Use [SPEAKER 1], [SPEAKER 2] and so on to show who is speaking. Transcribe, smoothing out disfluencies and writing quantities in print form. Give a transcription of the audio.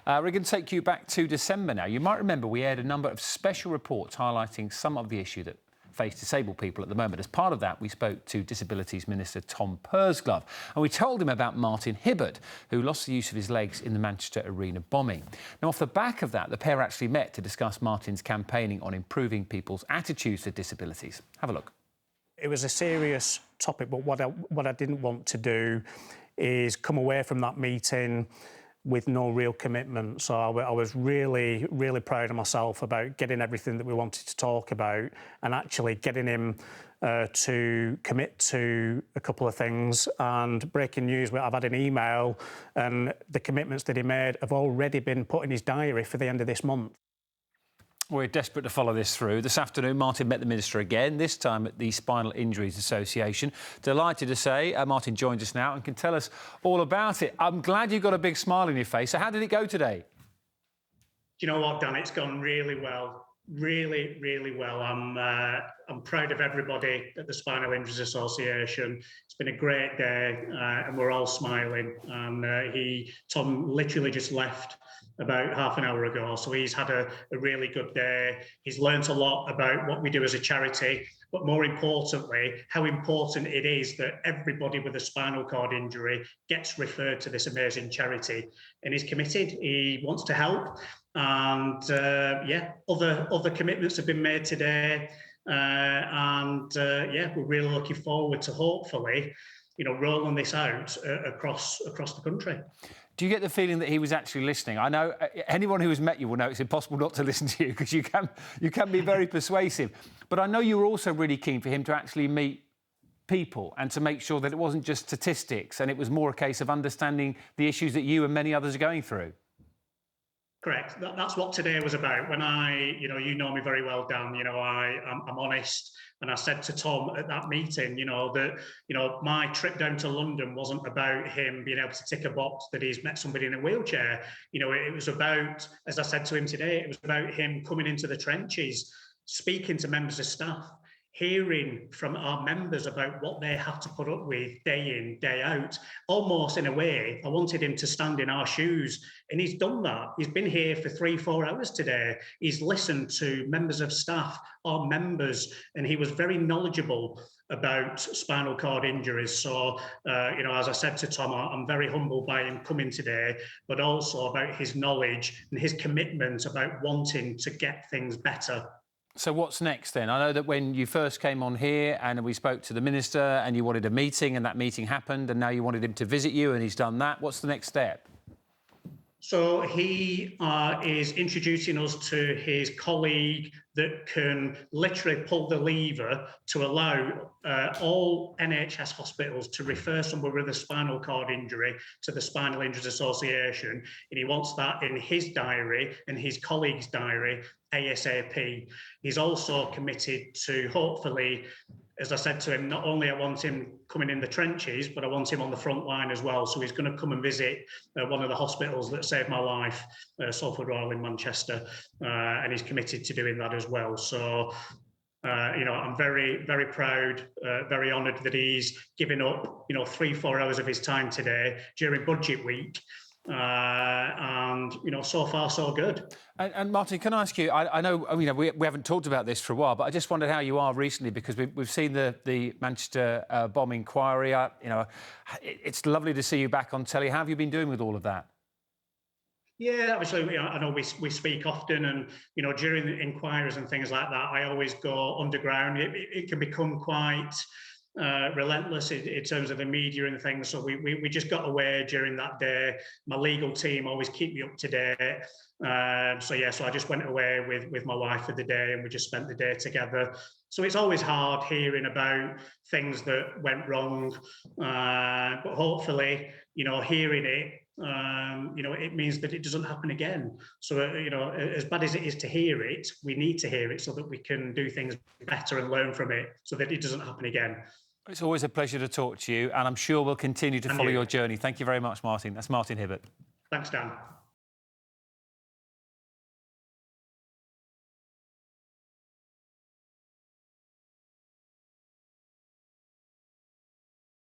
[SPEAKER 1] We're going to take you back to December now. You might remember we aired a number of special reports highlighting some of the issue that face disabled people at the moment. As part of that, we spoke to Disabilities Minister Tom Pursglove, and we told him about Martin Hibbert, who lost the use of his legs in the Manchester Arena bombing. Now, off the back of that, the pair actually met to discuss Martin's campaigning on improving people's attitudes to disabilities. Have a look.
[SPEAKER 2] It was a serious topic, but what I didn't want to do is come away from that meeting with no real commitment. So I was really, really proud of myself about getting everything that we wanted to talk about and actually getting him to commit to a couple of things. And breaking news, I've had an email and the commitments that he made have already been put in his diary for the end of this month.
[SPEAKER 1] We're desperate to follow this through. This afternoon, Martin met the Minister again, this time at the Spinal Injuries Association. Delighted to say Martin joins us now and can tell us all about it. I'm glad you've got a big smile on your face. So how did it go today?
[SPEAKER 3] Do you know what, Dan? It's gone really well. Really, really well. I'm proud of everybody at the Spinal Injuries Association. It's been a great day and we're all smiling. And Tom literally just left about half an hour ago, so he's had a really good day. He's learnt a lot about what we do as a charity, but more importantly, how important it is that everybody with a spinal cord injury gets referred to this amazing charity. And he's committed, he wants to help. And yeah, other commitments have been made today. Yeah, we're really looking forward to hopefully, rolling this out across the country.
[SPEAKER 1] Do you get the feeling that he was actually listening? I know anyone who has met you will know it's impossible not to listen to you because you can be very persuasive. But I know you were also really keen for him to actually meet people and to make sure that it wasn't just statistics and it was more a case of understanding the issues that you and many others are going through.
[SPEAKER 3] Correct. That's what today was about. When you know me very well, Dan. I'm honest, and I said to Tom at that meeting, that my trip down to London wasn't about him being able to tick a box that he's met somebody in a wheelchair. It was about, as I said to him today, it was about him coming into the trenches, speaking to members of staff, hearing from our members about what they have to put up with day in, day out. Almost in a way, I wanted him to stand in our shoes, and he's done that. He's been here for 3-4 hours today. He's listened to members of staff, our members, and he was very knowledgeable about spinal cord injuries. So, as I said to Tom, I'm very humbled by him coming today, but also about his knowledge and his commitment about wanting to get things better.
[SPEAKER 1] So what's next then? I know that when you first came on here and we spoke to the Minister and you wanted a meeting and that meeting happened and now you wanted him to visit you and he's done that. What's the next step?
[SPEAKER 3] So he is introducing us to his colleague that can literally pull the lever to allow all NHS hospitals to refer somebody with a spinal cord injury to the Spinal Injuries Association. And he wants that in his diary and his colleague's diary ASAP. He's also committed to hopefully, as I said to him, not only I want him coming in the trenches, but I want him on the front line as well. So he's going to come and visit one of the hospitals that saved my life, Salford Royal in Manchester, and he's committed to doing that as well. So, I'm very, very proud, very honoured that he's given up, 3-4 hours of his time today during budget week. And so far so good.
[SPEAKER 1] And Martin, can I ask you? I know we haven't talked about this for a while, but I just wondered how you are recently because we've seen the Manchester bomb inquiry. It's lovely to see you back on telly. How have you been doing with all of that?
[SPEAKER 3] Yeah, obviously, I know we speak often, and during the inquiries and things like that, I always go underground. It can become quite relentless in terms of the media and things. So we just got away during that day. My legal team always keep me up to date. So I just went away with my wife for the day and we just spent the day together. So it's always hard hearing about things that went wrong. But hopefully, hearing it, it means that it doesn't happen again. So, as bad as it is to hear it, we need to hear it so that we can do things better and learn from it so that it doesn't happen again.
[SPEAKER 1] It's always a pleasure to talk to you, and I'm sure we'll continue to follow your journey. Thank you very much, Martin. That's Martin Hibbert.
[SPEAKER 3] Thanks, Dan.